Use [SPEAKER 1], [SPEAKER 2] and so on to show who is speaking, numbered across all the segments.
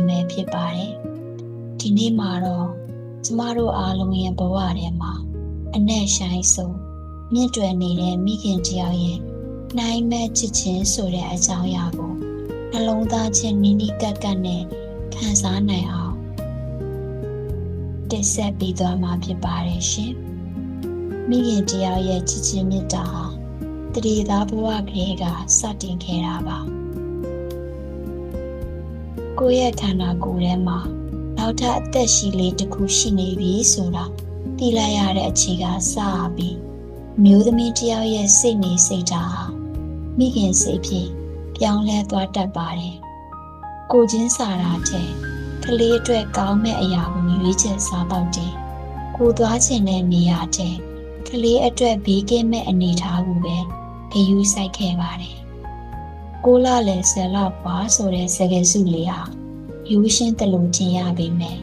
[SPEAKER 1] မယ်ဖြစ်ပါတယ်။ဒီနေ့မှာတော့ကျမတို့အားလုံးရဲ့ဘဝထဲမှာအနက်ရှိုင်းဆုံးမြင့်တွယ်နေတဲ့မိခင်တယောက်ရဲ့နှိုင်းမဲ့ချစ်ချင်းဆိုတဲ့အကြောင်းအရာကိုနှလုံးသားချင်းနီးနီးကပ်ကပ်နဲ့ခံစားနိုင်အောင်တင်ဆက်ပေးသွားမှာဖြစ်ပါတယ်ရှင်။မိခင်တယောက်ရဲ့ချစ်ချင်းမြတ်တာဟာတရေသားဘဝကလေးကစတင်ခဲ့တာပါ။ကိုယ့်ရဲ့ခန္ဓာကိုယ်ထဲမှာနောက်ထပ်အသက်ရှိလေးတစ်ခုရှိနေပြီဆိုတာသိလိုက်ရတဲ့အချိန်ကစပြီးမျိုးသမီးတယောက်ရဲ့စိတ်နေစိတ်ဓာတ်ဟာမိခင်စိတ်ဖြင့်ပြောင်းလဲသွားတတ်ပါတယ်။ကိုချင်းစာတာတဲ့ကလေးအတွက်ကောင်းမဲ့အရာကိုရွေးချယ်စားတော့တယ်။ကိုသွားချင်တဲ့နေရာတဲ့ကလေးအတွက်ဘေးကင်းမဲ့အနေအထားကိုပဲဂရုစိုက်ခဲ့ပါတယ်။ကိုလာလေဆယ်လောက်ပါဆိုတဲ့စကားစုလေးဟာရိုးရှင်းတလို့ထင်ရပေမဲ့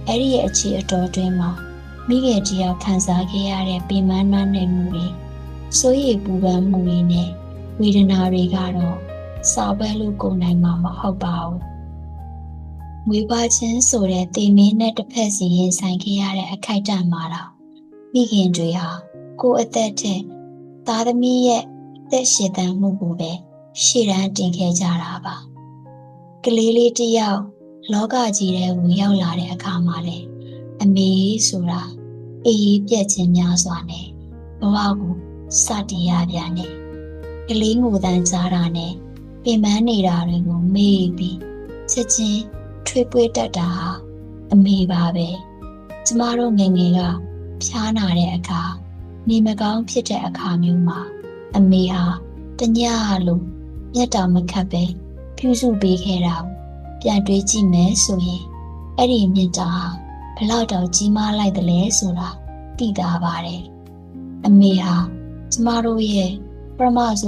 [SPEAKER 1] အဲ့ဒီရဲ့အခြေအတော်တွင်မှာမိခင်တယောက်ခံစားခဲ့ရတဲ့ပင်ပန်းနှွမ်းနယ်မှုတွေစိုးရိမ်ပူပန်မှုတွေနဲ့ဝေဒနာတွေကတော့စာပဲလို့ကိုယ်နိုင်မှာမဟုတ်ပါဘူး။ဝေပါချင်းဆိုတဲ့တေမင်းနဲ့တစ်ဖက်စီရင်ဆိုင်ခဲ့ရတဲ့အခိုက်အတန့်မှာတော့မိခင်တွေဟာကိုယ်အသက်တဲ့သားသမီးရဲ့အသက်ရှင်သန်မှုကိုပဲရှေ့တန်းတင်ခဲ့ကြတာပါ။ကလေးလေးတယောက်လောကကြီးထဲကိုရောက်လာတဲ့အခါမှာလေအမေဆိုတာအေးအေးပြက်ချင်းများစွာနဲ့ဘဝကိုစတင်ရပြန်တယ်။ကလေးငိုတန်းကြားတာနဲ့ပင်ပန်းနေတာတွေကိုမေ့ပြီးချက်ချင်းထွေးပွေးတတ်တာဟာအမေပါပဲ။ကျမတို့ငယ်ငယ်ကဖျားနာတဲ့အခါနေမကောင်းဖြစ်တဲ့အခါမျိုးမှာအမေဟာတညလုံးမျက်တောင်မခတ်ပဲပြုစုပေးခဲ့တာကိုပြန်တွေးကြည့်မယ်ဆိုရင်အဲ့ဒီမြင့်တာဟာဘလောက်တောင်ကြီးမားလိုက်တယ်လဲဆိုတာသိတာပါတယ်။အမေဟာကျမတို့ရဲ့ပရမဇ